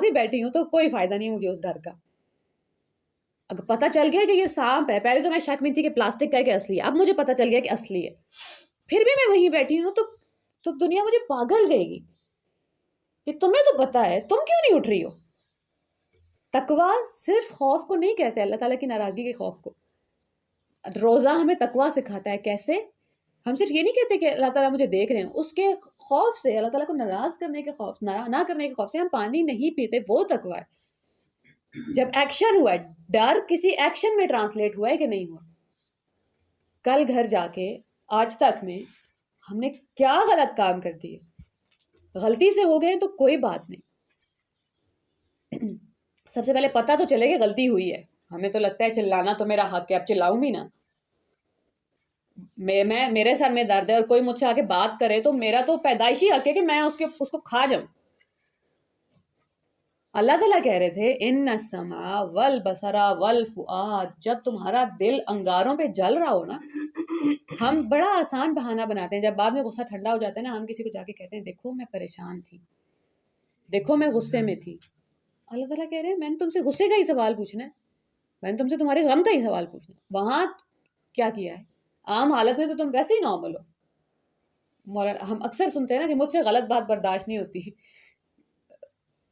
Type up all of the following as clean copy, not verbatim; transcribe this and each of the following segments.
ہی بیٹھی ہوں تو کوئی فائدہ نہیں مجھے اس ڈر کا. اگر پتہ چل گیا کہ یہ سانپ ہے، پہلے تو میں شک میں تھی کہ پلاسٹک کا ہے کہ اصلی ہے، اب مجھے پتہ چل گیا کہ اصلی ہے، پھر بھی میں وہیں بیٹھی ہوں تو دنیا مجھے پاگل کہے گی کہ تمہیں تو پتہ ہے، تم کیوں نہیں اٹھ رہی ہو. تقویٰ صرف خوف کو نہیں کہتے، اللہ تعالیٰ کی ناراضگی کے خوف کو. روزہ ہمیں تقویٰ سکھاتا ہے. کیسے؟ ہم صرف یہ نہیں کہتے کہ اللہ تعالیٰ مجھے دیکھ رہے ہیں، اس کے خوف سے، اللہ تعالیٰ کو ناراض کرنے کے خوف، نہ کرنے کے خوف سے ہم پانی نہیں پیتے، وہ تقویٰ ہے. جب ایکشن ہوا ہے، ڈر کسی ایکشن میں ٹرانسلیٹ ہوا ہے کہ نہیں ہوا. کل گھر جا کے آج تک میں ہم نے کیا غلط کام کر دیے، غلطی سے ہو گئے تو کوئی بات نہیں. سب سے پہلے پتہ تو چلے کہ غلطی ہوئی ہے. ہمیں تو لگتا ہے چلانا تو میرا حق ہے، اب چلاؤں بھی نا. میرے سر میں درد ہے اور کوئی مجھ سے آ کے بات کرے تو میرا تو پیدائشی حق ہے کہ میں اس کو کھا جاؤں. اللہ تعالیٰ کہہ رہے تھے ان السمع والبصر والفؤاد، جب تمہارا دل انگاروں پہ جل رہا ہو نا، ہم بڑا آسان بہانہ بناتے ہیں. جب بعد میں غصہ ٹھنڈا ہو جاتا ہے نا، ہم کسی کو جا کے کہتے ہیں دیکھو میں پریشان تھی، دیکھو میں غصے میں تھی. اللہ تعالیٰ کہہ رہے ہیں میں نے تم سے غصے کا ہی سوال پوچھنا ہے، میں نے تم سے تمہارے غم کا ہی سوال پوچھنا ہے. وہاں کیا کیا ہے؟ عام حالت میں تو تم ویسے ہی نارمل ہو. مولانا ہم اکثر سنتے ہیں نا کہ مجھ سے غلط بات برداشت نہیں ہوتی.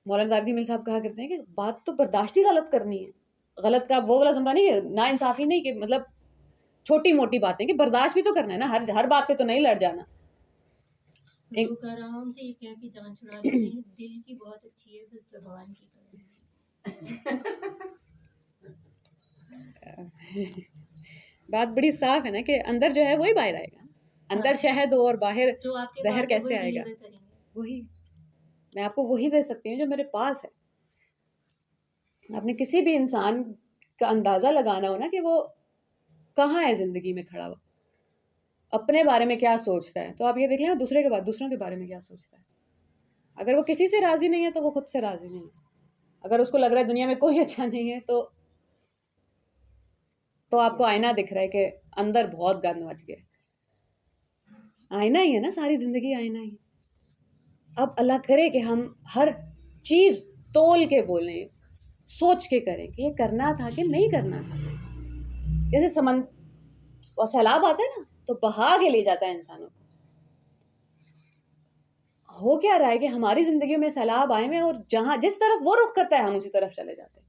مولانا طارق مل صاحب کہا کرتے ہیں کہ بات تو برداشت ہی غلط کرنی ہے. غلط کا وہ والا سمجھا نہیں کہ نا انصافی نہیں، کہ مطلب چھوٹی موٹی باتیں، کہ برداشت بھی تو کرنا ہے نا، ہر بات پہ تو نہیں لڑ جانا. آرام سے یہ کہہ کے جان چھڑا دیتے ہیں دل کی بہت اچھی ہے بس زبان کی. بات بڑی صاف ہے نا کہ اندر جو ہے وہی باہر آئے گا. اندر شہد ہو اور باہر زہر کیسے آئے گا؟ وہی میں آپ کو وہی دے سکتی ہوں جو میرے پاس ہے. آپ نے کسی بھی انسان کا اندازہ لگانا ہو نا کہ وہ کہاں ہے زندگی میں کھڑا ہوا، اپنے بارے میں کیا سوچتا ہے، تو آپ یہ دیکھ لیں دوسروں کے بارے میں کیا سوچتا ہے. اگر وہ کسی سے راضی نہیں ہے تو وہ خود سے راضی نہیں ہے. اگر اس کو لگ رہا ہے دنیا میں کوئی اچھا نہیں ہے تو آپ کو آئینہ دکھ رہا ہے کہ اندر بہت گند مچ گیا. آئینہ ہی ہے نا، ساری زندگی آئینہ ہی. اب اللہ کرے کہ ہم ہر چیز تول کے بولیں، سوچ کے کریں کہ یہ کرنا تھا کہ نہیں کرنا تھا. جیسے سیلاب آتا ہے نا تو بہا کے لے جاتا ہے انسانوں کو. ہو کیا رہا ہے کہ ہماری زندگیوں میں سیلاب آئے ہیں اور جس طرف وہ رخ کرتا ہے ہم اسی طرف چلے جاتے ہیں.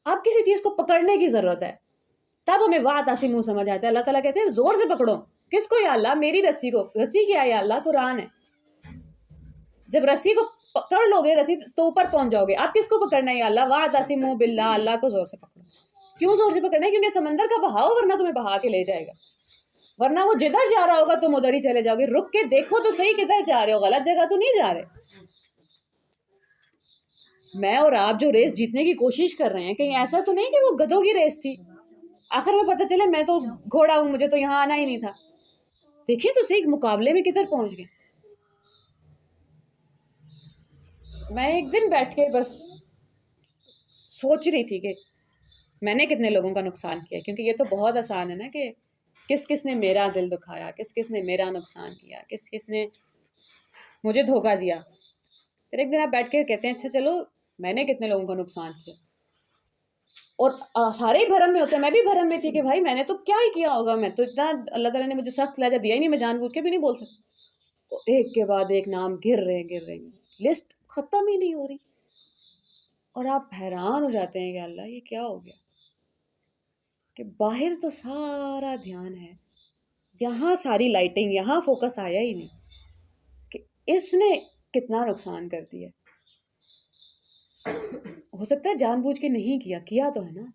آپ کسی چیز کو پکڑنے کی ضرورت ہے تب ہمیں وات آسی منہ سمجھ آتا ہے. اللہ تعالیٰ کہتے ہیں زور سے پکڑو. کس کو؟ یا اللہ میری رسی کو. رسی کیا ہے یا اللہ؟ قرآن ہے. جب رسی کو پکڑ لو گے رسی تو اوپر پہنچ جاؤ گے. آپ کس کو پکڑنا ہے؟ یا اللہ. واعتصموا باللہ، اللہ کو زور سے پکڑو. کیوں زور سے پکڑنا ہے؟ کیونکہ سمندر کا بہاؤ ورنہ تمہیں بہا کے لے جائے گا. ورنہ وہ جدھر جا رہا ہوگا تم ادھر ہی چلے جاؤ گے. رک کے دیکھو تو صحیح کدھر جا رہے ہو، غلط جگہ تو نہیں جا رہے. میں اور آپ جو ریس جیتنے کی کوشش کر رہے ہیں کہیں ایسا تو نہیں کہ وہ گدھوں کی ریس تھی، آخر میں پتہ چلے میں تو گھوڑا ہوں، مجھے تو یہاں آنا ہی نہیں تھا. دیکھیں تو صحیح مقابلے میں کدھر پہنچ گئے. میں ایک دن بیٹھ کے بس سوچ رہی تھی کہ میں نے کتنے لوگوں کا نقصان کیا. کیونکہ یہ تو بہت آسان ہے نا کہ کس نے میرا دل دکھایا، کس نے میرا نقصان کیا، کس نے مجھے دھوکہ دیا. پھر ایک دن آپ بیٹھ کے کہتے ہیں اچھا چلو میں نے کتنے لوگوں کا نقصان کیا. اور سارے ہی بھرم میں ہوتے ہیں. میں بھی بھرم میں تھی کہ بھائی میں نے تو کیا ہی کیا ہوگا، میں تو اتنا اللہ تعالیٰ نے مجھے سخت لہجہ دیا ہی نہیں، میں جان بوجھ کے بھی نہیں بول سکتی. ایک کے بعد ایک نام گر رہے لسٹ ختم ہی نہیں ہو رہی. اور آپ حیران ہو جاتے ہیں کہ اللہ یہ کیا ہو گیا، کہ باہر تو سارا دھیان ہے، یہاں ساری لائٹنگ، یہاں فوکس آیا ہی نہیں کہ اس نے کتنا نقصان کر دیا. ہو سکتا ہے جان بوجھ کے نہیں کیا تو ہے نا.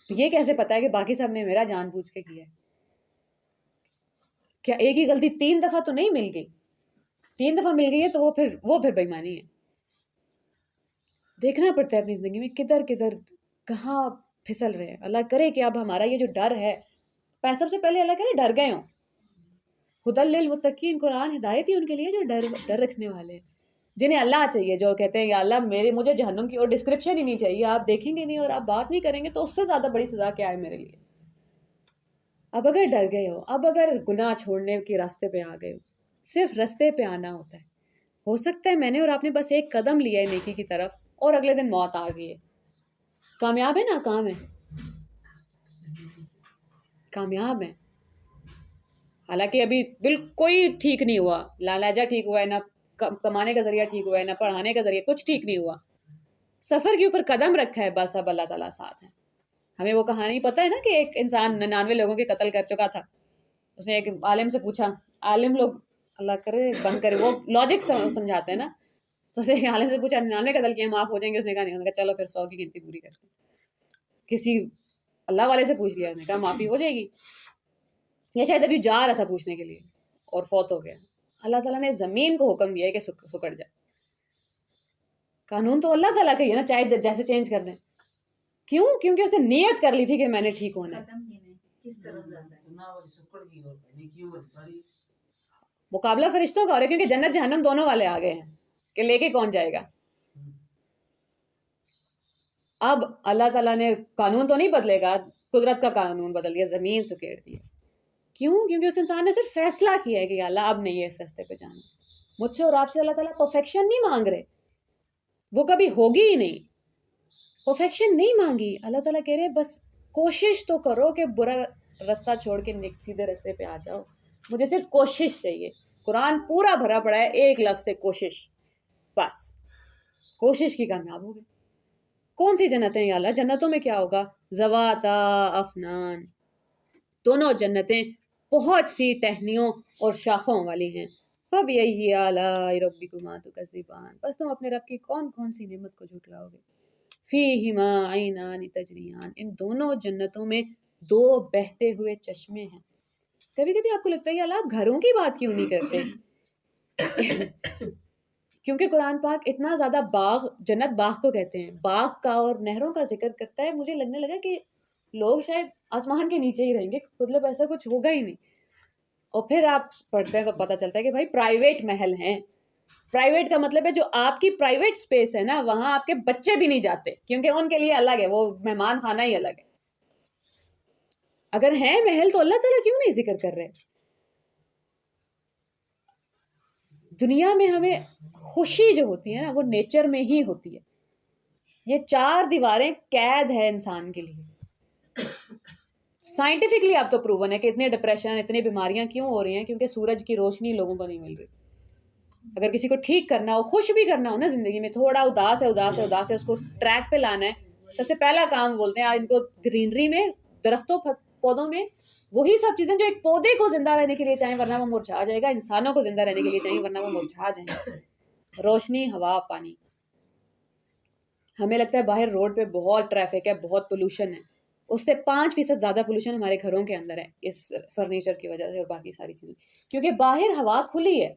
تو یہ کیسے پتا ہے کہ باقی سب نے میرا جان بوجھ کے کیا ہے؟ کیا ایک ہی غلطی 3 دفعہ تو نہیں مل گئی؟ 3 دفعہ مل گئی ہے تو وہ پھر بےایمانی ہے. دیکھنا پڑتا ہے اپنی زندگی میں کدھر کہاں پھسل رہے ہیں. اللہ کرے کہ اب ہمارا یہ جو ڈر ہے، سب سے پہلے اللہ کرے ڈر گئے ہوں. ہدی للمتقین، قرآن ہدایت ہی ان کے لیے جو ڈر رکھنے والے ہیں، جنہیں اللہ چاہیے، جو کہتے ہیں یا اللہ مجھے جہنم کی اور ڈسکرپشن ہی نہیں چاہیے، آپ دیکھیں گے نہیں اور آپ بات نہیں کریں گے تو اس سے زیادہ بڑی سزا کیا ہے میرے لیے. اب اگر ڈر گئے ہو، اب اگر گناہ چھوڑنے کے راستے پہ آ گئے ہو، صرف راستے پہ آنا ہوتا ہے. ہو سکتا ہے میں نے اور آپ نے بس ایک قدم لیا ہے نیکی کی طرف اور اگلے دن موت آ گئی ہے. کامیاب ہے ناکام ہے؟ کامیاب ہے. حالانکہ ابھی بالکل کوئی ٹھیک نہیں ہوا، لہجہ ٹھیک ہوا ہے نہ، کمانے کا ذریعہ ٹھیک ہوا ہے نہ، پڑھانے کا ذریعہ، کچھ ٹھیک نہیں ہوا. سفر کے اوپر قدم رکھا ہے، بس اب اللہ تعالیٰ ساتھ ہے. ہمیں وہ کہانی پتہ ہے نا کہ ایک انسان 99 لوگوں کے قتل کر چکا تھا. اس نے ایک عالم سے پوچھا، عالم لوگ اللہ کرے بند کرے وہ لاجک سمجھاتے ہیں نا، تو اس نے ایک عالم سے پوچھا 99 قتل کیے معاف ہو جائیں گے؟ اس نے کہا نہیں. انہوں نے کہا چلو پھر 100 کی گنتی پوری کرتے ہیں. کسی اللہ والے سے پوچھ لیا، اس نے کہا معافی ہو جائے گی. یہ شاید ابھی جا رہا تھا پوچھنے کے لیے اور فوت ہو گیا. اللہ تعالیٰ نے زمین کو حکم دیا ہے کہ سکڑ جائے. قانون تو اللہ تعالیٰ کا ہی ہے نا، چاہے جیسے چینج کر دیں. کیوں؟ کیونکہ اس نے نیت کر لی تھی کہ میں نے ٹھیک ہونا ہے. مقابلہ فرشتوں کا ہو رہا ہے کیونکہ جنت جہنم دونوں والے آ گئے ہیں کہ لے کے کون جائے گا. اب اللہ تعالیٰ نے قانون تو نہیں بدلے گا، قدرت کا قانون بدل دیا، زمین سکیڑ دی. کیوں؟ کیونکہ اس انسان نے صرف فیصلہ کیا ہے کہ اللہ اب نہیں ہے اس راستے پہ جانا. مجھ سے اور آپ سے اللہ تعالیٰ پرفیکشن نہیں مانگ رہے، وہ کبھی ہوگی ہی نہیں. پرفیکشن نہیں مانگی. اللہ تعالیٰ کہہ رہے بس کوشش تو کرو کہ برا راستہ چھوڑ کے سیدھے راستے پہ آ جاؤ. مجھے صرف کوشش چاہیے. قرآن پورا بھرا پڑا ہے ایک لفظ سے، کوشش. بس کوشش کی کامیاب ہو گئے. کون سی جنتیں یا اللہ؟ جنتوں میں کیا ہوگا؟ ذواتا افنان، دونوں جنتیں بہت سی ٹہنیوں اور شاخوں والی ہیں. فَبِأَيِّ آلَاءِ رَبِّكُمَا تُكَذِّبَانِ، بس تم اپنے رب کی کون کون سی نعمت کو جھٹلاؤ گے. فِيهِمَا عَيْنَانِ تَجْرِيَانِ، ان دونوں جنتوں میں 2 بہتے ہوئے چشمے ہیں. کبھی کبھی آپ کو لگتا ہے کہ اللہ آپ گھروں کی بات کیوں نہیں کرتے؟ کیونکہ قرآن پاک اتنا زیادہ باغ، جنت باغ کو کہتے ہیں، باغ کا اور نہروں کا ذکر کرتا ہے. مجھے لگنے لگا کہ لوگ شاید آسمان کے نیچے ہی رہیں گے، مطلب ایسا کچھ ہوگا ہی نہیں. اور پھر آپ پڑھتے ہیں تو پتہ چلتا ہے کہ بھائی پرائیویٹ محل ہیں. پرائیویٹ کا مطلب ہے جو آپ کی پرائیویٹ سپیس ہے نا، وہاں آپ کے بچے بھی نہیں جاتے کیونکہ ان کے لیے الگ ہے، وہ مہمان خانہ ہی الگ ہے. اگر ہیں محل تو اللہ تعالیٰ کیوں نہیں ذکر کر رہے؟ دنیا میں ہمیں خوشی جو ہوتی ہے نا وہ نیچر میں ہی ہوتی ہے. یہ 4 دیواریں قید ہے انسان کے لیے. سائنٹیفکلی اب تو پروون ہے کہ اتنے ڈپریشن، اتنی بیماریاں کیوں ہو رہی ہیں؟ کیونکہ سورج کی روشنی لوگوں کو نہیں مل رہی. اگر کسی کو ٹھیک کرنا ہو، خوش بھی کرنا ہو نا زندگی میں، تھوڑا اداس ہے اس کو ٹریک پہ لانا ہے، سب سے پہلا کام بولتے ہیں ان کو گرینری میں، درختوں پودوں میں، وہی سب چیزیں جو ایک پودے کو زندہ رہنے کے لیے چاہیں ورنہ وہ مرجھا جائے گا، انسانوں کو زندہ رہنے کے لیے چاہیں ورنہ وہ مرجھا جائیں گے. روشنی، ہوا، پانی. ہمیں لگتا ہے باہر روڈ پہ بہت ٹریفک ہے، بہت پولوشن ہے، اس سے 5% زیادہ پولوشن ہمارے گھروں کے اندر ہے اس فرنیچر کی وجہ سے اور باقی ساری چیزیں. کیونکہ باہر ہوا کھلی ہے،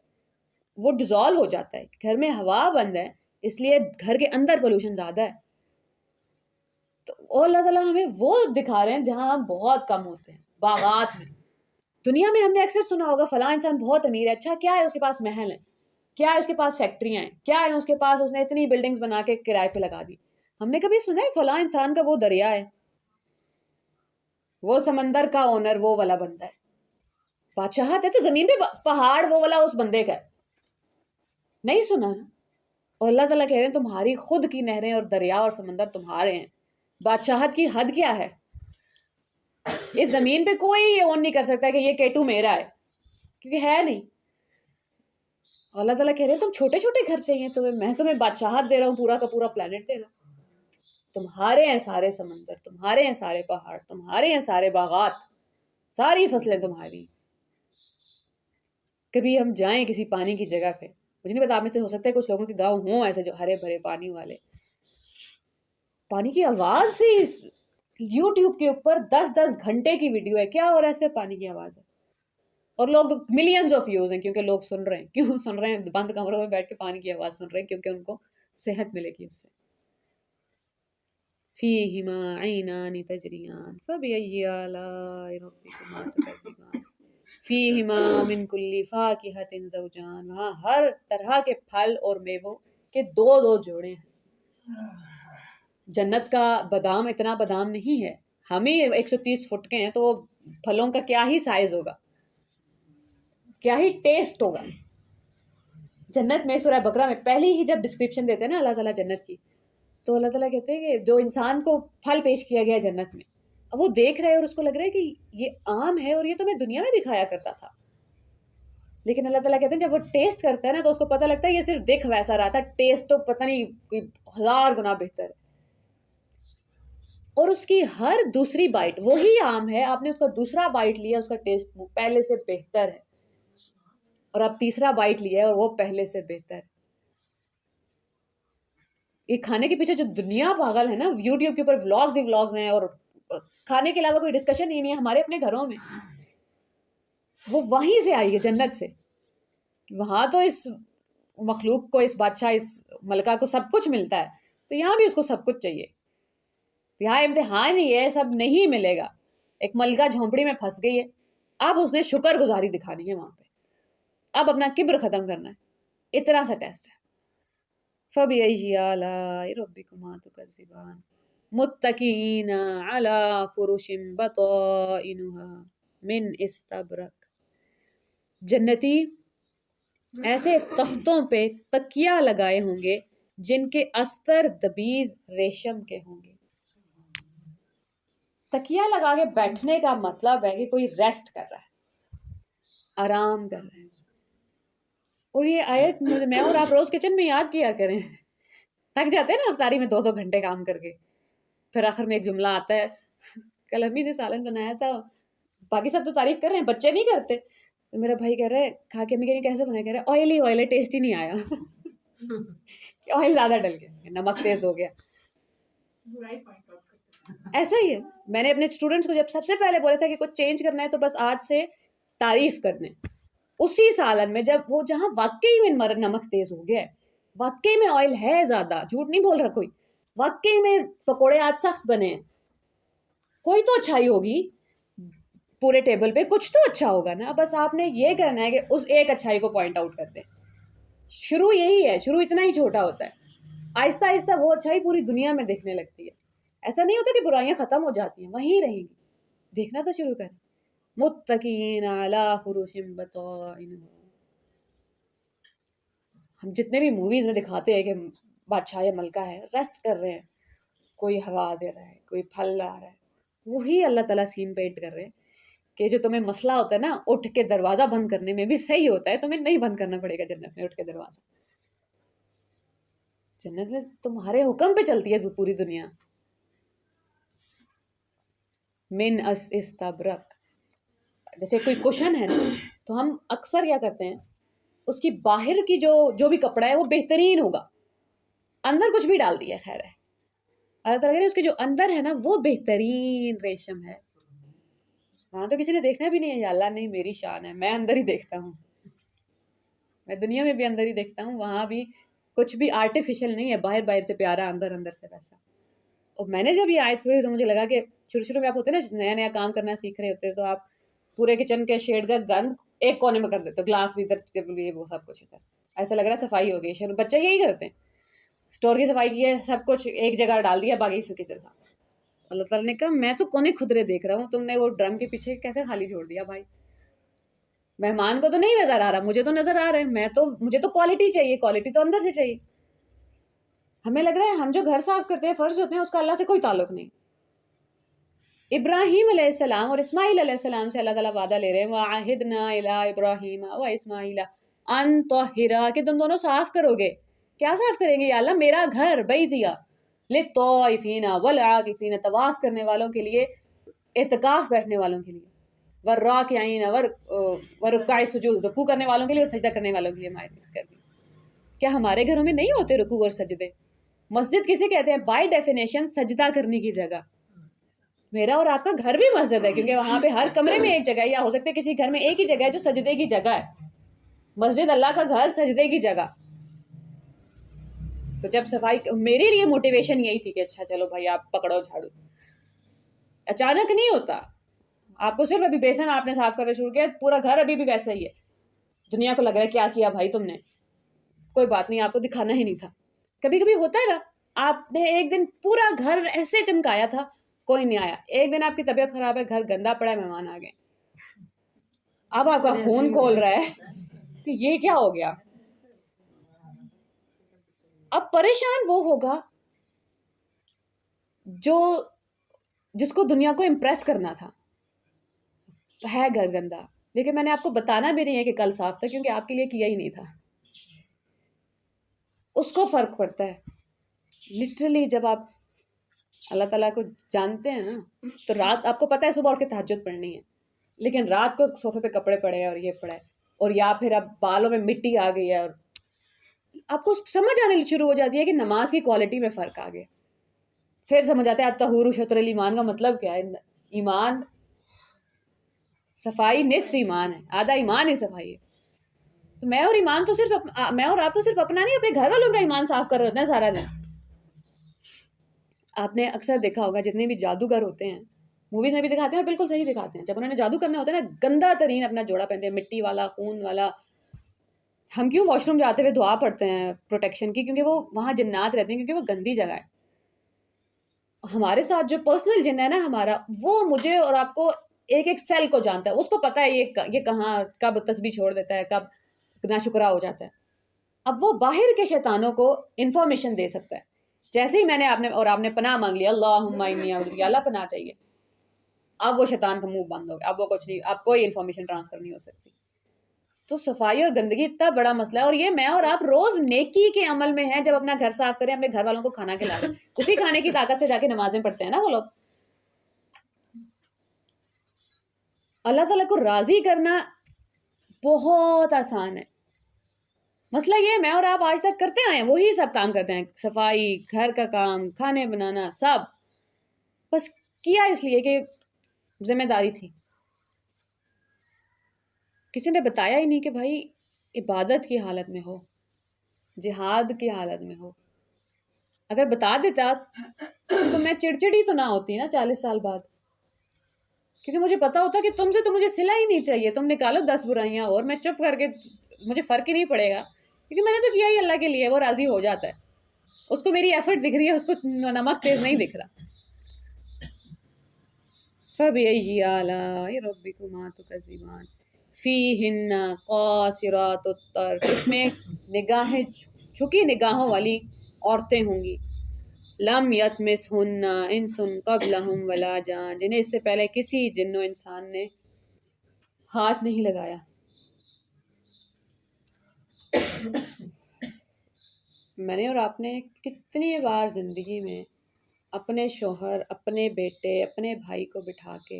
وہ ڈیزالو ہو جاتا ہے. گھر میں ہوا بند ہے اس لیے گھر کے اندر پولوشن زیادہ ہے. تو اللہ تعالیٰ ہمیں وہ دکھا رہے ہیں جہاں ہم بہت کم ہوتے ہیں. باغات میں، دنیا میں ہم نے اکثر سنا ہوگا فلاں انسان بہت امیر ہے. اچھا کیا ہے اس کے پاس؟ محل ہے. کیا ہے اس کے پاس؟ فیکٹریاں ہیں. کیا ہے اس کے پاس؟ اس نے اتنی بلڈنگز بنا کے کرائے پہ لگا دی. ہم نے کبھی سنا ہے فلاں انسان کا وہ دریا ہے، وہ سمندر کا اونر وہ والا بندہ ہے، بادشاہت ہے تو زمین پہ پہاڑ وہ والا اس بندے کا ہے؟ نہیں سنا نا. اور اللہ تعالیٰ کہہ رہے ہیں تمہاری خود کی نہریں اور دریا اور سمندر تمہارے ہیں. بادشاہت کی حد کیا ہے؟ اس زمین پہ کوئی یہ اون نہیں کر سکتا کہ یہ کیٹو میرا ہے، کیونکہ ہے نہیں. اللہ تعالیٰ کہہ رہے ہیں تم چھوٹے چھوٹے گھر چاہیے تمہیں، میں تمہیں بادشاہت دے رہا ہوں، پورا کا پورا پلانٹ دے رہا ہوں. تمہارے ہیں سارے سمندر، تمہارے ہیں سارے پہاڑ، تمہارے ہیں سارے باغات، ساری فصلیں تمہاری. کبھی ہم جائیں کسی پانی کی جگہ پہ، مجھے نہیں پتا آپ میں سے ہو سکتا ہے کچھ لوگوں کے گاؤں ہوں ایسے جو ہرے بھرے پانی والے، پانی کی آواز سے یوٹیوب کے اوپر 10 گھنٹے کی ویڈیو ہے، کیا ہو رہا ہے اس سے؟ پانی کی آواز ہے. اور لوگ ملینز آف ویوز ہیں کیونکہ لوگ سن رہے ہیں. کیوں سن رہے ہیں؟ بند کمروں میں بیٹھ کے پانی کی آواز سن رہے ہیں کیونکہ ان کو صحت ملے گی اس سے. فِيهِمَا عَيْنَانِ تَجْرِيَانِ فَبِأَيِّ آلَاءِ رَبِّكُمَا تُكَذِّبَانِ فِيهِمَا مِن كُلِّ فَاكِهَةٍ زَوْجَانِ، وہاں ہر طرح کے پھل اور میووں کے 2 جوڑے ہیں. جنت کا بادام اتنا بادام نہیں ہے، ہم ہی 130 فٹ کے ہیں تو وہ پھلوں کا کیا ہی سائز ہوگا، کیا ہی ٹیسٹ ہوگا. جنت میں سورہ بقرہ میں پہلی ہی جب ڈسکرپشن دیتے ہیں نا اللہ تعالیٰ جنت کی، تو اللہ تعالیٰ کہتے ہیں کہ جو انسان کو پھل پیش کیا گیا جنت میں، اب وہ دیکھ رہا ہے اور اس کو لگ رہا ہے کہ یہ عام ہے اور یہ تو میں دنیا میں بھی کھایا کرتا تھا، لیکن اللہ تعالیٰ کہتے ہیں جب وہ ٹیسٹ کرتا ہے نا تو اس کو پتہ لگتا ہے یہ صرف دکھ ویسا رہا تھا، ٹیسٹ تو پتہ نہیں کوئی 1000 گنا بہتر ہے. اور اس کی ہر دوسری بائٹ وہی آم ہے، آپ نے اس کا دوسرا بائٹ لیا، اس کا ٹیسٹ پہلے سے بہتر ہے، اور اب تیسرا بائٹ لیا ہے اور وہ پہلے سے بہتر ہے. یہ کھانے کے پیچھے جو دنیا پاگل ہے نا، یوٹیوب کے اوپر ولاگز ہی ولاگز ہیں اور کھانے کے علاوہ کوئی ڈسکشن ہی نہیں ہے ہمارے اپنے گھروں میں، وہ وہیں سے آئی ہے جنت سے. وہاں تو اس مخلوق کو، اس بادشاہ، اس ملکہ کو سب کچھ ملتا ہے، تو یہاں بھی اس کو سب کچھ چاہیے. یہاں امتحان ہی ہے، سب نہیں ملے گا. ایک ملکہ جھونپڑی میں پھنس گئی ہے، اب اس نے شکر گزاری دکھانی ہے وہاں پہ، اب اپنا کبر ختم کرنا ہے، اتنا سا ٹیسٹ ہے. فَبِأَيِّ آلَاءِ رَبِّكُمَا تُكَذِّبَانِ مُتَّكِئِينَ عَلَىٰ فُرُشٍ بَطَائِنُهَا مِنْ اسْتَبْرَقٍ. جنتی ایسے تختوں پہ تکیہ لگائے ہوں گے جن کے استر دبیز ریشم کے ہوں گے. تکیہ لگا کے بیٹھنے کا مطلب ہے کہ کوئی ریسٹ کر رہا ہے، آرام کر رہا ہے. اور یہ آیت میں اور آپ روز کچن میں یاد کیا کریں. تھک جاتے ہیں نا افطاری میں 2 گھنٹے کام کر کے، پھر آخر میں ایک جملہ آتا ہے، کل امی نے سالن بنایا تھا، باقی سب تو تعریف کر رہے ہیں، بچے نہیں کرتے. تو میرا بھائی کہہ رہا ہے کھا کے امی کہہ رہی کیسے بنایا، کہہ رہا ہے آئل ہے، ٹیسٹ ہی نہیں آیا. آئل زیادہ ڈل گیا، نمک تیز ہو گیا. ایسا ہی ہے. میں نے اپنے اسٹوڈنٹس کو جب سب سے پہلے بولا تھا کہ کچھ چینج کرنا ہے تو بس آج سے تعریف کرنے، اسی سالن میں جب وہ جہاں واقعی میں نمک تیز ہو گیا ہے، واقعی میں آئل ہے زیادہ، جھوٹ نہیں بول رہا کوئی، واقعی میں پکوڑے آج سخت بنے ہیں، کوئی تو اچھائی ہوگی پورے ٹیبل پہ، کچھ تو اچھا ہوگا نا. بس آپ نے یہ کرنا ہے کہ اس ایک اچھائی کو پوائنٹ آؤٹ کر دیں. شروع یہی ہے، شروع اتنا ہی چھوٹا ہوتا ہے، آہستہ آہستہ وہ اچھائی پوری دنیا میں دیکھنے لگتی ہے. ایسا نہیں ہوتا کہ برائیاں ختم ہو جاتی ہیں، وہیں رہیں گی. دیکھنا تو شروع کریں. متکئین علی فرش بطائنها. ہم جتنے بھی موویز میں دکھاتے ہیں کہ بادشاہ یا ملکہ ہے، ریسٹ کر رہے ہیں، کوئی ہوا دے رہا ہے، کوئی پھل لا رہا ہے، وہی اللہ تعالیٰ سین پینٹ کر رہے ہیں کہ جو تمہیں مسئلہ ہوتا ہے نا اٹھ کے دروازہ بند کرنے میں بھی صحیح ہوتا ہے، تمہیں نہیں بند کرنا پڑے گا جنت میں اٹھ کے دروازہ. جنت میں تمہارے حکم پہ چلتی ہے پوری دنیا. من استبرق. جیسے کوئی کشن ہے نا، تو ہم اکثر کیا کرتے ہیں، اس کی باہر کی جو بھی کپڑا ہے وہ بہترین ہوگا، اندر کچھ بھی ڈال دیا، خیر ہے. اللہ تعالیٰ اس کے جو اندر ہے نا وہ بہترین ریشم ہے. وہاں تو کسی نے دیکھنا بھی نہیں ہے، یا اللہ نہیں، میری شان ہے، میں اندر ہی دیکھتا ہوں، میں دنیا میں بھی اندر ہی دیکھتا ہوں، وہاں بھی کچھ بھی آرٹیفیشل نہیں ہے، باہر سے پیارا، اندر سے ویسا. اور میں نے جب یہ آیت پڑھی تو مجھے لگا کہ شروع میں آپ ہوتے نا نیا نیا کام کرنا سیکھ رہے ہوتے تو آپ پورے کچن کے شیڈ کا گند ایک کونے میں کر دیتے، گلاس بھی ادھر، ٹیبل یہ وہ سب کچھ ادھر، ایسا لگ رہا ہے صفائی ہو گئی. بچے یہی کرتے ہیں، اسٹور کی صفائی کی ہے، سب کچھ ایک جگہ ڈال دیا، باقی کچن تھا. اللہ تعالیٰ نے کہا میں تو کونے کھدرے دیکھ رہا ہوں، تم نے وہ ڈرم کے پیچھے کیسے خالی چھوڑ دیا بھائی؟ مہمان کو تو نہیں نظر آ رہا، مجھے تو نظر آ رہا ہے، مجھے تو کوالٹی چاہیے، کوالٹی تو اندر سے چاہیے. ہمیں لگ رہا ہے ہم جو گھر صاف کرتے ہیں، فرض ہوتے ہیں، اس کا اللہ سے کوئی تعلق نہیں. ابراہیم علیہ السلام اور اسماعیل علیہ السلام سے اللہ تعالیٰ وعدہ لے رہے ہیں، وَعَهِدْنَا إِلَىٰ إِبْرَاهِيمَ وَإِسْمَاعِيلَ أَن طَهِّرَا، کہ تم دونوں صاف کرو گے. کیا صاف کریں گے یا اللہ؟ میرا گھر بیتیا للطائفین والعاکفین، طواف کرنے والوں کے لیے، اعتکاف بیٹھنے والوں کے لیے، والراکعین ورکع سجود، رکوع کرنے والوں کے لیے اور سجدہ کرنے والوں کے لیے. میں مکس کر دی. کیا ہمارے گھروں میں نہیں ہوتے رکوع اور سجدے؟ مسجد کسے کہتے ہیں؟ بائی ڈیفینیشن سجدہ کرنے کی جگہ. میرا اور آپ کا گھر بھی مسجد ہے، کیونکہ وہاں پہ ہر کمرے میں ایک جگہ ہے، یا ہو سکتا ہے کسی گھر میں ایک ہی جگہ ہے جو سجدے کی جگہ ہے. مسجد اللہ کا گھر، سجدے کی جگہ. تو جب صفائی، میرے لیے موٹیویشن یہی تھی کہ اچھا چلو بھائی آپ پکڑو جھاڑو. اچانک نہیں ہوتا، آپ کو صرف ابھی بیسن آپ نے صاف کرنا شروع کیا، پورا گھر ابھی بھی ویسا ہی ہے. دنیا کو لگ رہا ہے کیا کیا بھائی تم نے، کوئی بات نہیں، آپ کو دکھانا ہی نہیں تھا. کبھی کبھی ہوتا ہے نا، آپ نے ایک دن پورا گھر ایسے چمکایا تھا، کوئی نہیں آیا. ایک دن آپ کی طبیعت خراب ہے، گھر گندا پڑا ہے، مہمان آ گئے، اب آپ کا خون کھول رہا ہے کہ یہ کیا ہو گیا. اب پریشان وہ ہوگا جس کو دنیا کو امپریس کرنا تھا. ہے گھر گندا، لیکن میں نے آپ کو بتانا بھی نہیں ہے کہ کل صاف تھا، کیونکہ آپ کے لیے کیا ہی نہیں تھا. اس کو فرق پڑتا ہے لٹرلی. جب آپ اللہ تعالیٰ کو جانتے ہیں نا، تو رات آپ کو پتہ ہے صبح اٹھ کے تہجد پڑھنی ہے، لیکن رات کو صوفے پہ کپڑے پڑے ہیں اور یہ پڑا ہے، اور یا پھر اب بالوں میں مٹی آ گئی ہے، اور آپ کو سمجھ آنے شروع ہو جاتی ہے کہ نماز کی کوالٹی میں فرق آ گیا. پھر سمجھ آتا ہے الطہور شطر الایمان کا مطلب کیا ہے. ایمان صفائی نصف ایمان ہے، آدھا ایمان ہی صفائی ہے. تو میں اور ایمان تو صرف میں اور آپ تو صرف اپنا نہیں، اپنے گھر والوں کا ایمان صاف کر رہے ہوتے ہیں سارا دن. آپ نے اکثر دیکھا ہوگا جتنے بھی جادوگر ہوتے ہیں موویز میں بھی دکھاتے ہیں، اور بالکل صحیح دکھاتے ہیں، جب انہوں نے جادو کرنا ہوتا ہے نا، گندا ترین اپنا جوڑا پہنتے ہیں، مٹی والا، خون والا. ہم کیوں واش روم جاتے ہوئے دعا پڑھتے ہیں پروٹیکشن کی؟ کیونکہ وہ وہاں جنات رہتے ہیں، کیونکہ وہ گندی جگہ ہے. ہمارے ساتھ جو پرسنل جن ہے نا ہمارا، وہ مجھے اور آپ کو ایک ایک سیل کو جانتا ہے. اس کو پتہ ہے یہ کہاں کب تسبیح چھوڑ دیتا ہے، کب ناشکرا ہو جاتا ہے. اب وہ باہر کے شیطانوں کو انفارمیشن دے سکتا ہے. جیسے ہی میں نے آپ نے پناہ مانگ لیا، اللہم انی اعوذ بک، اللہ پناہ چاہیے، اب وہ شیطان کا منہ بند ہو گیا، اب وہ کچھ نہیں، اب کوئی انفارمیشن ٹرانسفر نہیں ہو سکتی. تو صفائی اور گندگی اتنا بڑا مسئلہ ہے، اور یہ میں اور آپ روز نیکی کے عمل میں ہیں. جب اپنا گھر صاف کریں، اپنے گھر والوں کو کھانا کھلا رہے ہیں، اسی کھانے کی طاقت سے جا کے نمازیں پڑھتے ہیں نا وہ لوگ. اللہ تعالیٰ کو راضی کرنا بہت آسان ہے. مسئلہ یہ ہے میں اور آپ آج تک کرتے آئے ہیں، وہی سب کام کرتے ہیں، صفائی، گھر کا کام، کھانے بنانا، سب بس کیا اس لیے کہ ذمہ داری تھی. کسی نے بتایا ہی نہیں کہ بھائی عبادت کی حالت میں ہو، جہاد کی حالت میں ہو. اگر بتا دیتا تو میں چڑچڑی تو نہ ہوتی نا 40 سال بعد، کیونکہ مجھے پتا ہوتا کہ تم سے تو مجھے صلہ ہی نہیں چاہیے. تم نکالو 10 برائیاں اور میں چپ کر کے، مجھے فرق ہی نہیں پڑے گا، کیونکہ میں نے تو کیا ہی اللہ کے لیے، وہ راضی ہو جاتا ہے. اس کو میری ایفرٹ دکھ رہی ہے، اس کو نمک تیز نہیں دکھ رہا. فَبِأَيِّ آلَاءِ رَبِّكُمَا تُكَذِّبَانِ فِيهِنَّ قَاصِرَاتُ الطَّرْفِ، اس میں نگاہیں جھکی نگاہوں والی عورتیں ہوں گی. لم یطمثہن انس قبلہم ولا جان، جنہیں اس سے پہلے کسی جن و انسان نے ہاتھ نہیں لگایا. میں نے اور آپ نے کتنی بار زندگی میں اپنے شوہر، اپنے بیٹے، اپنے بھائی کو بٹھا کے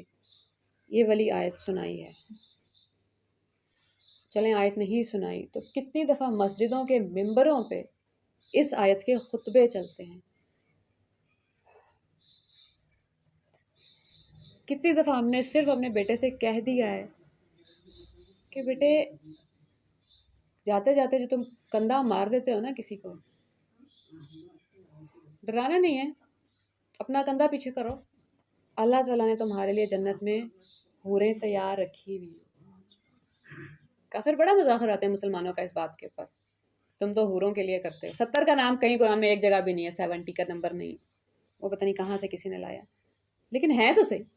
یہ والی آیت سنائی ہے. چلیں آیت نہیں سنائی تو کتنی دفعہ مسجدوں کے ممبروں پہ اس آیت کے خطبے چلتے ہیں. کتنی دفعہ ہم نے صرف اپنے بیٹے سے کہہ دیا ہے کہ بیٹے جاتے جاتے جو تم کندھا مار دیتے ہو نا کسی کو، ڈرانا نہیں ہے، اپنا کندھا پیچھے کرو، اللہ تعالیٰ نے تمہارے لیے جنت میں حوریں تیار رکھی ہوئی. کافر بڑا مذاق اڑاتے ہیں مسلمانوں کا اس بات کے اوپر، تم تو حوروں کے لیے کرتے ہو. 70 کا نام کہیں قرآن میں ایک جگہ بھی نہیں ہے، 70 کا نمبر نہیں، وہ پتہ نہیں کہاں سے کسی نے لایا، لیکن ہے تو صحیح.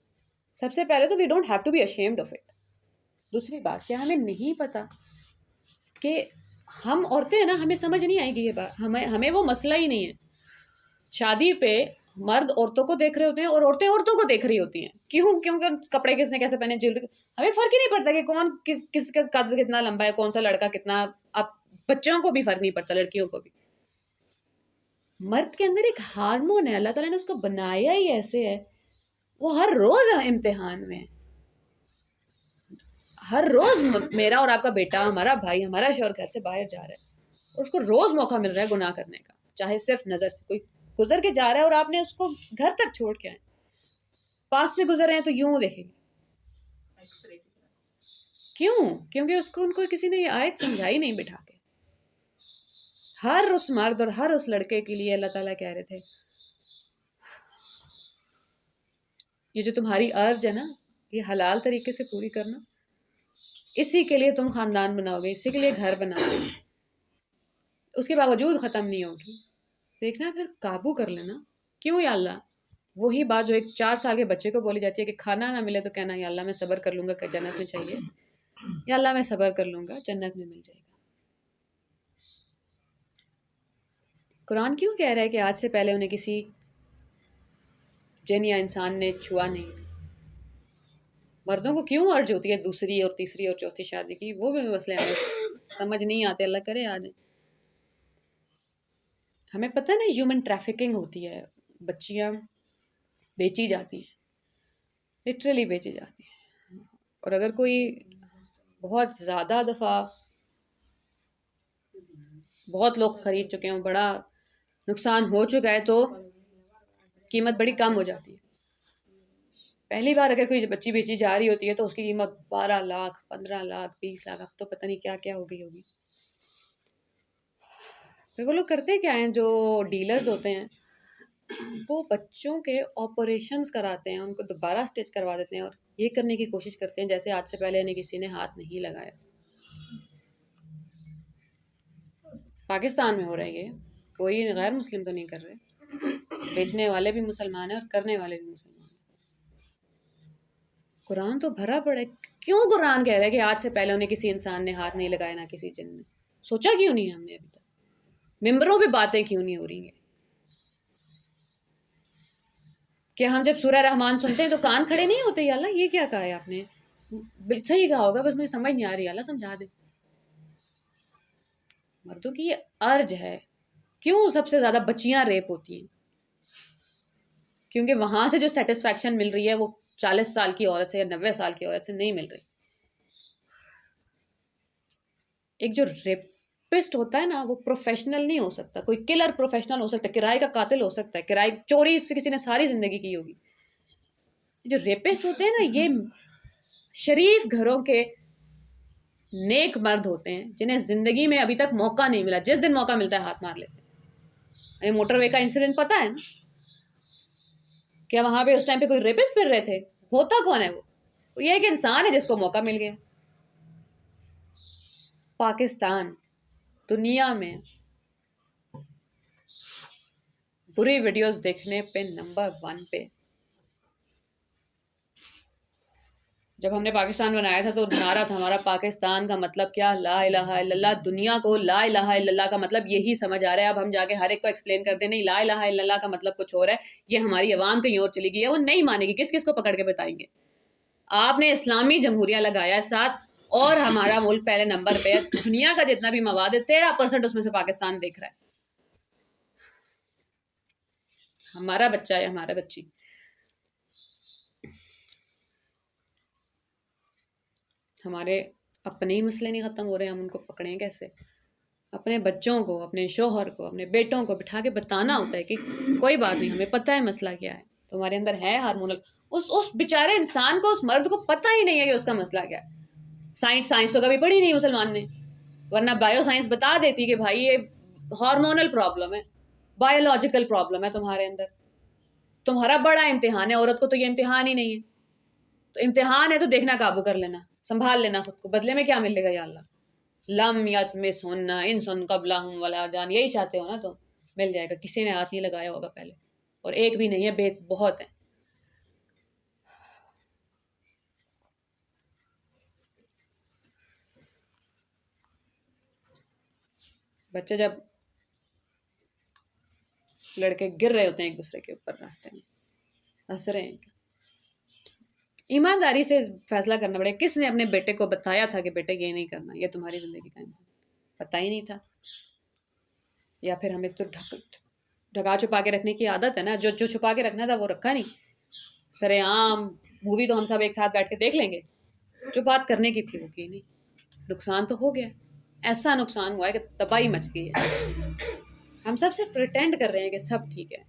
سب سے پہلے تو we don't have to be ashamed of it. دوسری بات کیا ہمیں نہیں پتا کہ ہم عورتیں ہیں نا، ہمیں سمجھ نہیں آئے گی یہ بات، ہمیں وہ مسئلہ ہی نہیں ہے. شادی پہ مرد عورتوں کو دیکھ رہے ہوتے ہیں اور عورتیں عورتوں کو دیکھ رہی ہوتی ہیں. کیونکہ کپڑے کس نے کیسے پہنے، جیولری، ہمیں فرق ہی نہیں پڑتا کہ کون کس کا قد کتنا لمبا ہے، کون سا لڑکا کتنا. اب بچوں کو بھی فرق نہیں پڑتا، لڑکیوں کو بھی. مرد کے اندر ایک ہارمون ہے، اللہ تعالیٰ نے اس کو بنایا ہی ایسے ہے، وہ ہر روز امتحان میں. ہر روز میرا اور آپ کا بیٹا، ہمارا بھائی، ہمارا شوہر گھر سے باہر جا رہا ہے اور اس کو روز موقع مل رہا ہے گناہ کرنے کا، چاہے صرف نظر سے. کوئی گزر کے جا رہا ہے اور آپ نے اس کو گھر تک چھوڑ کے آئے، پاس سے گزر رہے ہیں تو یوں دیکھیں گے. کیوں؟ کیونکہ ان کو کسی نے یہ آیت سمجھائی نہیں بٹھا کے. ہر اس مرد اور ہر اس لڑکے کے لیے اللہ تعالیٰ کہہ رہے تھے یہ جو تمہاری ارج ہے نا، یہ حلال طریقے سے پوری کرنا، اسی کے لیے تم خاندان بناؤ گے، اسی کے لیے گھر بناؤ گے. اس کے باوجود ختم نہیں ہوگی. دیکھنا پھر قابو کر لینا. کیوں یا اللہ؟ وہی بات جو ایک 4 سال کے بچے کو بولی جاتی ہے کہ کھانا نہ ملے تو کہنا یا اللہ میں صبر کر لوں گا کہ جنت میں چاہیے، یا اللہ میں صبر کر لوں گا جنت میں مل جائے گا. قرآن کیوں کہہ رہا ہے کہ آج سے پہلے انہیں کسی جن یا انسان نے چھوا نہیں؟ مردوں کو کیوں عرض ہوتی ہے دوسری اور تیسری اور چوتھی شادی کی؟ وہ بھی مسئلے ہمیں سمجھ نہیں آتے، اللہ کرے آ جائیں۔ ہمیں پتہ نا ہیومن ٹریفکنگ ہوتی ہے، بچیاں بیچی جاتی ہیں، لٹرلی بیچی جاتی ہیں، اور اگر کوئی بہت زیادہ دفعہ بہت لوگ خرید چکے ہیں، بڑا نقصان ہو چکا ہے، تو قیمت بڑی کم ہو جاتی ہے۔ پہلی بار اگر کوئی بچی بیچی جا رہی ہوتی ہے تو اس کی قیمت 12 لاکھ 15 لاکھ 20 لاکھ، اب تو پتہ نہیں کیا کیا ہو گئی ہوگی۔ پھر وہ لوگ کرتے کیا ہیں، جو ڈیلرز ہوتے ہیں وہ بچوں کے آپریشنز کراتے ہیں، ان کو دوبارہ اسٹچ کروا دیتے ہیں، اور یہ کرنے کی کوشش کرتے ہیں جیسے آج سے پہلے انہیں کسی نے ہاتھ نہیں لگایا۔ پاکستان میں ہو رہا ہے یہ، کوئی غیر مسلم تو نہیں کر رہے، بیچنے والے بھی مسلمان ہیں اور کرنے والے بھی مسلمان ہیں۔ قرآن تو بھرا پڑا ہے، کیوں قرآن کہہ رہا ہے کہ آج سے پہلے انہیں کسی انسان نے ہاتھ نہیں لگایا، نہ کسی جن نے؟ سوچا کیوں نہیں ہم نے ابھی تک؟ ممبروں پہ باتیں کیوں نہیں ہو رہی ہیں کہ ہم جب سورہ رحمان سنتے ہیں تو کان کھڑے نہیں ہوتے؟ یا اللہ یہ کیا کہا ہے آپ نے؟ صحیح کہا ہوگا، بس مجھے سمجھ نہیں آ رہی، اللہ سمجھا دے۔ مردوں کی یہ ارج ہے، کیوں سب سے زیادہ بچیاں ریپ ہوتی ہیں؟ کیونکہ وہاں سے جو سیٹسفیکشن مل رہی ہے وہ 40 سال کی عورت سے یا 90 سال کی عورت سے نہیں مل رہی۔ ایک جو ریپسٹ ہوتا ہے نا وہ پروفیشنل نہیں ہو سکتا، کوئی کلر پروفیشنل ہو سکتا ہے، کرائے کا قاتل ہو سکتا ہے، کرائے چوری سے کسی نے ساری زندگی کی ہوگی۔ جو ریپسٹ ہوتے ہیں نا یہ شریف گھروں کے نیک مرد ہوتے ہیں جنہیں زندگی میں ابھی تک موقع نہیں ملا، جس دن موقع ملتا ہے ہاتھ مار لیتے ہیں۔ یہ موٹر وے کا انسیڈنٹ پتہ ہے نا، کیا وہاں پہ اس ٹائم پہ کوئی ریپسٹ پھر رہے تھے؟ ہوتا کون ہے وہ یہ ایک انسان ہے جس کو موقع مل گیا۔ پاکستان دنیا میں بری ویڈیوز دیکھنے پہ نمبر 1 پہ۔ جب ہم نے پاکستان بنایا تھا تو نعرہ تھا ہمارا پاکستان کا مطلب کیا؟ لا الہ الا اللہ۔ دنیا کو لا الہ الا اللہ کا مطلب یہی سمجھ آ رہا ہے، اب ہم جا کے ہر ایک کو ایکسپلین کر دیں نہیں لا الہ الا اللہ کا مطلب کچھ اور ہے، یہ ہماری عوام کہیں اور چلی گئی ہے، وہ نہیں مانے گی، کس کس کو پکڑ کے بتائیں گے؟ آپ نے اسلامی جمہوریہ لگایا ہے ساتھ، اور ہمارا ملک پہلے نمبر پہ ہے، دنیا کا جتنا بھی مواد ہے 13% اس میں سے پاکستان دیکھ رہا ہے۔ ہمارا بچہ ہے، ہمارا بچی ہمارے اپنے ہی مسئلے نہیں ختم ہو رہے، ہم ان کو پکڑیں کیسے؟ اپنے بچوں کو، اپنے شوہر کو، اپنے بیٹوں کو بٹھا کے بتانا ہوتا ہے کہ کوئی بات نہیں، ہمیں پتہ ہے مسئلہ کیا ہے، تمہارے اندر ہے ہارمونل۔ اس بیچارے انسان کو، اس مرد کو پتہ ہی نہیں ہے کہ اس کا مسئلہ کیا ہے۔ سائنس تو کبھی پڑھی نہیں مسلمان نے، ورنہ بایو سائنس بتا دیتی کہ بھائی یہ ہارمونل پرابلم ہے، بایولوجیکل پرابلم ہے تمہارے اندر، تمہارا بڑا امتحان ہے۔ عورت کو تو یہ امتحان ہی نہیں ہے، تو امتحان ہے تو دیکھنا قابو کر لینا، سنبھال لینا خود کو، بدلے میں کیا ملے گا یا اللہ؟ لم یطمثہن انس قبلہم ولا جان، یہی چاہتے ہو نا تو مل جائے گا۔ کسی نے ہاتھ نہیں لگایا ہوگا پہلے، اور ایک بھی نہیں ہے، بہت ہیں۔ بچے جب لڑکے گر رہے ہوتے ہیں ایک دوسرے کے اوپر راستے میں، ہنس رہے ہیں، ایمانداری سے فیصلہ کرنا پڑے۔ کس نے اپنے بیٹے کو بتایا تھا کہ بیٹے یہ نہیں کرنا، یہ تمہاری زندگی کا امتحان؟ پتہ ہی نہیں تھا، یا پھر ہمیں تو ڈھکا چھپا کے رکھنے کی عادت ہے نا، جو چھپا کے رکھنا تھا وہ رکھا نہیں۔ سر عام مووی تو ہم سب ایک ساتھ بیٹھ کے دیکھ لیں گے، جو بات کرنے کی تھی وہ کی نہیں، نقصان تو ہو گیا، ایسا نقصان ہوا ہے کہ تباہی مچ گئی ہے۔ ہم سب سے پریٹینڈ کر رہے ہیں کہ سب ٹھیک ہے،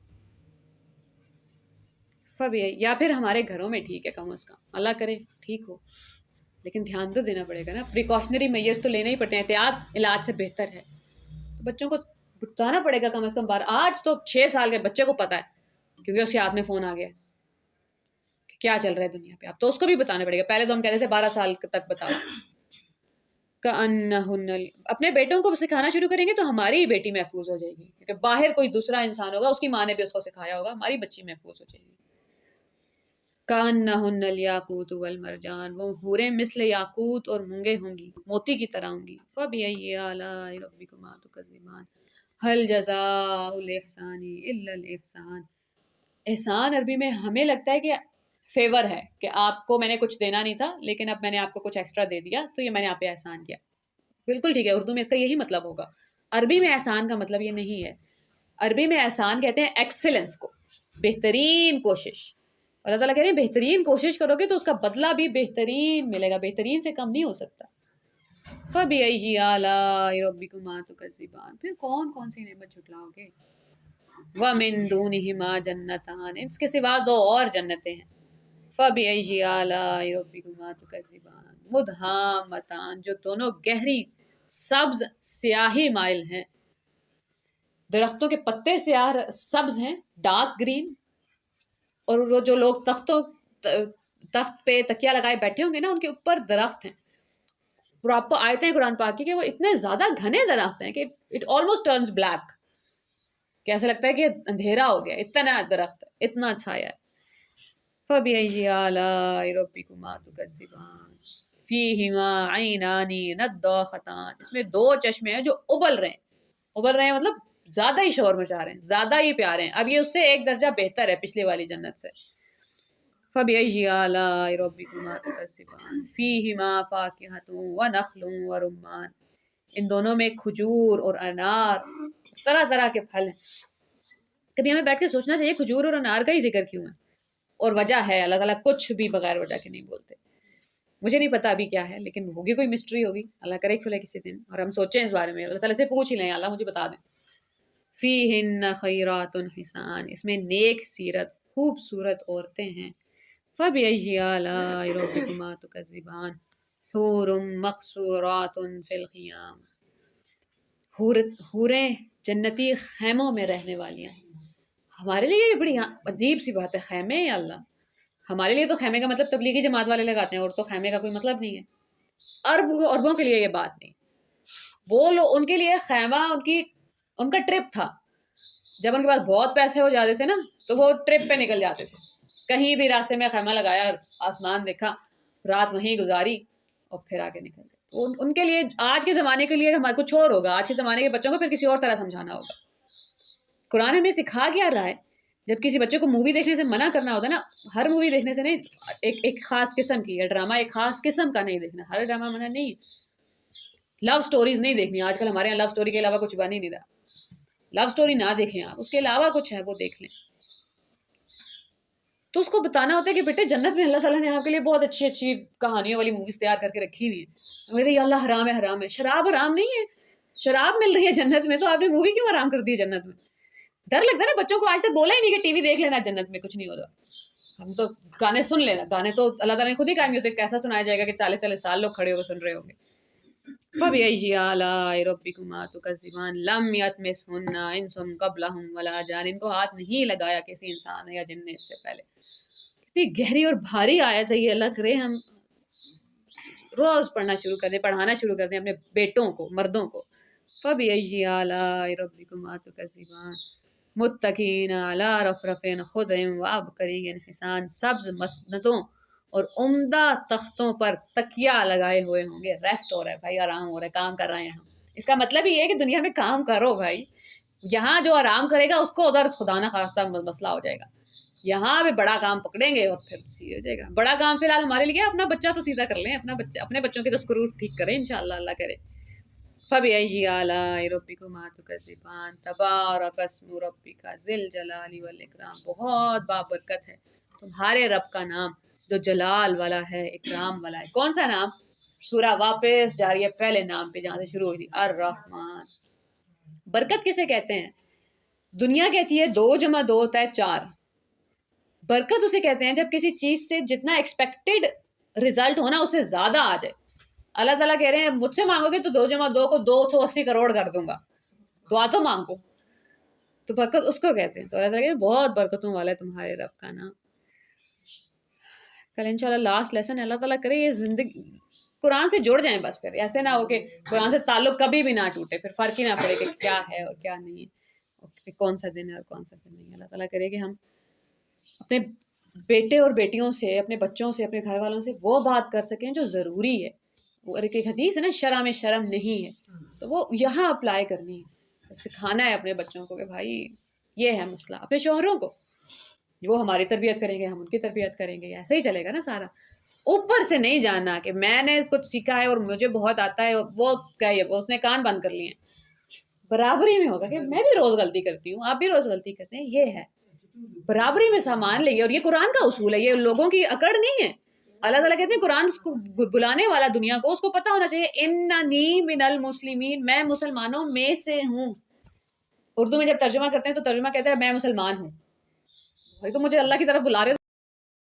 یا پھر ہمارے گھروں میں ٹھیک ہے، کم از کم اللہ کرے ٹھیک ہو، لیکن دھیان تو دینا پڑے گا نا، پریکاشنری میئرز تو لینے ہی پڑتے ہیں، احتیاط علاج سے بہتر ہے، تو بچوں کو بتانا پڑے گا کم از کم بار۔ آج تو 6 سال کے بچے کو پتا ہے کیونکہ اس کے ہاتھ میں فون آ گیا کہ کیا چل رہا ہے دنیا پہ، اب تو اس کو بھی بتانا پڑے گا۔ پہلے تو ہم کہتے تھے 12 سال تک بتاؤ۔ اپنے بیٹوں کو سکھانا شروع کریں گے تو ہماری ہی بیٹی محفوظ ہو جائے گی، کیونکہ باہر کوئی دوسرا انسان ہوگا، اس کی ماں نے بھی اس کو سکھایا ہوگا، ہماری بچی محفوظ ہو جائے گی۔ کأنہن الیاقوت والمرجان، وہ حوریں مثل یاقوت اور مونگے ہوں گی، موتی کی طرح ہوں گی۔ فبأي آلاء ربكما تكذبان، حل جزاء الاحسان الا الاحسان. احسان عربی میں ہمیں لگتا ہے کہ فیور ہے، کہ آپ کو میں نے کچھ دینا نہیں تھا لیکن اب میں نے آپ کو کچھ ایکسٹرا دے دیا تو یہ میں نے آپ پہ احسان کیا. بالکل ٹھیک ہے، اردو میں اس کا یہی مطلب ہوگا. عربی میں احسان کا مطلب یہ نہیں ہے. عربی میں احسان کہتے ہیں ایکسلنس کو، بہترین کوشش. اور اللہ تعالیٰ کہہ رہے ہیں بہترین کوشش کرو گے تو اس کا بدلہ بھی بہترین ملے گا، بہترین سے کم نہیں ہو سکتا. فَبِأَيِّ آلَاءِ رَبِّكُمَا تُكَذِّبَانِ، پھر کون کون سی نعمت جھٹلاؤ گے. وَمِن دُونِهِمَا جَنَّتَانِ، اس کے سوا دو اور جنتیں ہیں. فَبِأَيِّ آلَاءِ رَبِّكُمَا تُكَذِّبَانِ مُدْهَامَّتَانِ، جو دونوں گہری سبز سیاہی مائل ہیں. درختوں کے پتے سیاہ سبز ہیں، ڈارک گرین. اور وہ جو لوگ تخت پہ تکیہ لگائے بیٹھے ہوں گے نا، ان کے اوپر درخت ہیں. اور آپ کو آیتیں ہیں قرآن پاک کی کہ وہ اتنے زیادہ گھنے درخت ہیں کہ اٹ آلموسٹ ٹرنز بلیک، کہ ایسا لگتا ہے کہ اندھیرا ہو گیا، اتنا درخت ہے، اتنا چھایا ہے. فَبِأَيِّ آلَاءِ رَبِّكُمَا تُكَذِّبَانِ فِيهِمَا عَيْنَانِ نَضَّاخَتَانِ، اس میں دو چشمے ہیں جو ابل رہے ہیں. ابل رہے ہیں مطلب زیادہ ہی شور مچا رہے ہیں، زیادہ ہی پیارے ہیں. اب یہ اس سے ایک درجہ بہتر ہے پچھلی والی جنت سے. فَبِأَيِّ آلَاءِ رَبِّكُمَا تُكَذِّبَانِ فِيهِمَا فَاكِهَةٌ وَنَخْلٌ وَرُمَّانٌ، ان دونوں میں کھجور اور انار، طرح طرح کے پھل ہیں. کبھی ہمیں بیٹھ کے سوچنا چاہیے کھجور اور انار کا ہی ذکر کیوں ہے. اور وجہ ہے، اللہ تعالیٰ کچھ بھی بغیر وجہ کے نہیں بولتے. مجھے نہیں پتا ابھی کیا ہے، لیکن ہوگی کوئی مسٹری ہوگی، اللہ کرے کھلے کسی دن اور ہم سوچیں اس بارے میں، اللہ تعالیٰ سے پوچھ ہی لیں اللہ مجھے بتا دیں. فِيهِنَّ خَيْرَاتٌ حِسَان، اس میں نیک سیرت خوبصورت عورتیں ہیں. فَبِأَيِّ آلَاءِ رَبِّكُمَا تُكَذِّبَانِ حُورٌ مَقْصُورَاتٌ فِي الْخِيَامِ، حوریں جنتی خیموں میں رہنے والیاں ہیں. ہمارے لیے یہ بڑی عجیب سی بات ہے، خیمے یا اللہ. ہمارے لیے تو خیمے کا مطلب تبلیغی جماعت والے لگاتے ہیں، اور تو خیمے کا کوئی مطلب نہیں ہے. عربوں کے لیے یہ بات نہیں. وہ لوگ، ان کے لیے خیمہ ان کا ٹرپ تھا. جب ان کے پاس بہت پیسے ہو جاتے تھے نا تو وہ ٹرپ پہ نکل جاتے تھے. کہیں بھی راستے میں خیمہ لگایا، آسمان دیکھا، رات وہیں گزاری اور پھر آگے نکل گئے. ان کے لیے آج کے زمانے کے لیے ہمارا کچھ اور ہوگا. آج کے زمانے کے بچوں کو پھر کسی اور طرح سمجھانا ہوگا. قرآن ہمیں سکھا کیا رہا ہے؟ جب کسی بچے کو مووی دیکھنے سے منع کرنا ہوتا ہے نا، ہر مووی دیکھنے سے نہیں، ایک خاص قسم کی ہے ڈرامہ، ایک خاص قسم کا نہیں دیکھنا. ہر ڈرامہ منع نہیں. لو سٹوریز نہیں دیکھنی. آج کل ہمارے یہاں لو سٹوری کے علاوہ کچھ بن ہی نہیں رہا. لو سٹوری نہ دیکھیں آپ، اس کے علاوہ کچھ ہے وہ دیکھ لیں. تو اس کو بتانا ہوتا ہے کہ بیٹے جنت میں اللہ تعالیٰ نے آپ کے لیے بہت اچھی اچھی کہانیوں والی موویز تیار کر کے رکھی ہوئی ہیں. میرے یا اللہ حرام ہے، حرام ہے. شراب حرام نہیں ہے، شراب مل رہی ہے جنت میں، تو آپ نے مووی کیوں حرام کر دی ہے جنت میں؟ ڈر لگتا ہے نا بچوں کو. آج تک بولا ہی نہیں کہ ٹی وی دیکھ لینا جنت میں کچھ نہیں ہوگا. ہم تو گانے سن لینا. گانے تو اللہ تعالیٰ نے خود ہی کہا میوزک کیسا سنایا جائے گا کہ 40 سال لوگ کھڑے ہو کے سن رہے ہوں گے. فَبِأَيِّ آلَاءِ رَبِّكُمَا تُكَذِّبَانِ لَمْ يَطْمِثْهُنَّ إِنسٌ قَبْلَهُمْ وَلَا جَانٌ، ان کو ہاتھ نہیں لگایا کسی انسان یا جن نے اس سے پہلے. کتنی گہری اور بھاری آیت ہے یہ. اللہ کرے ہم روز پڑھنا شروع کر دیں، پڑھانا شروع کر دیں اپنے بیٹوں کو، مردوں کو. فَبِأَيِّ آلَاءِ رَبِّكُمَا تُكَذِّبَانِ مُتَّكِئِينَ عَلَىٰ رَفْرَفٍ خُضْرٍ وَعَبْقَرِيٍّ حِسَانٍ، سبز مسندوں اور عمدہ تختوں پر تکیہ لگائے ہوئے ہوں گے. ریسٹ ہو رہا ہے بھائی، آرام ہو رہا ہے، کام کر رہے ہیں ہم. اس کا مطلب یہ ہے کہ دنیا میں کام کرو بھائی. یہاں جو آرام کرے گا اس کو ادھر خدا نہ خواستہ مسئلہ ہو جائے گا. یہاں بھی بڑا کام پکڑیں گے اور پھر سی ہو جائے گا. بڑا کام فی الحال ہمارے لیے اپنا بچہ تو سیدھا کر لیں، اپنے بچوں کے تو اسکرو ٹھیک کریں انشاءاللہ، اللہ کرے. فَبِأَيِّ آلَاءِ رَبِّكُمَا تُكَذِّبَانِ تَبَارَكَ اسْمُ رَبِّكَ ذِي الْجَلَالِ وَالْإِكْرَامِ، بہت بابرکت ہے تمہارے رب کا نام جو جلال والا ہے، اکرام والا ہے. کون سا نام؟ سورہ واپس جا رہی ہے پہلے نام پہ جہاں سے شروع ہوئی تھی، الرحمن. برکت کسے کہتے ہیں؟ دنیا کہتی ہے 2 + 2 ہوتا ہے 4. برکت اسے کہتے ہیں جب کسی چیز سے جتنا ایکسپیکٹڈ رزلٹ ہونا اس سے زیادہ آ جائے. اللہ تعالیٰ کہہ رہے ہیں مجھ سے مانگو گے تو 2 + 2 کو 280 کروڑ کر دوں گا. دعا تو مانگو. تو برکت اس کو کہتے ہیں. تو اللہ تعالیٰ کہتے ہیں بہت برکتوں والا ہے تمہارے رب کا نام. کل انشاءاللہ لاسٹ لیسن. اللہ تعالیٰ کرے یہ زندگی قرآن سے جڑ جائیں بس. پھر ایسے نہ ہو کہ قرآن سے تعلق کبھی بھی نہ ٹوٹے، پھر فرق ہی نہ پڑے کہ کیا ہے اور کیا نہیں ہے، کون سا دن ہے اور کون سا دن نہیں ہے. اللہ تعالیٰ کرے کہ ہم اپنے بیٹے اور بیٹیوں سے، اپنے بچوں سے، اپنے گھر والوں سے وہ بات کر سکیں جو ضروری ہے. اور ایک حدیث ہے نا، شرع میں شرم نہیں ہے، تو وہ یہاں اپلائی کرنی ہے. سکھانا ہے اپنے بچوں کو کہ بھائی یہ ہے مسئلہ. اپنے شوہروں کو وہ ہماری تربیت کریں گے، ہم ان کی تربیت کریں گے، ایسے ہی چلے گا نا سارا. اوپر سے نہیں جاننا کہ میں نے کچھ سیکھا ہے اور مجھے بہت آتا ہے، وہ کیا ہے اس نے کان بند کر لیے ہیں. برابری میں ہوگا کہ میں بھی روز غلطی کرتی ہوں، آپ بھی روز غلطی کرتے ہیں، یہ ہے برابری میں سامان لیں گے. اور یہ قرآن کا اصول ہے، یہ لوگوں کی اکڑ نہیں ہے. اللہ تعالیٰ کہتے ہیں قرآن اس کو بلانے والا دنیا کو، اس کو پتہ ہونا چاہیے اننی من المسلمین، میں مسلمانوں میں سے ہوں. اردو میں جب ترجمہ کرتے ہیں تو ترجمہ کہتا ہے میں مسلمان ہوں. بھائی تو مجھے اللہ کی طرف بلا رہے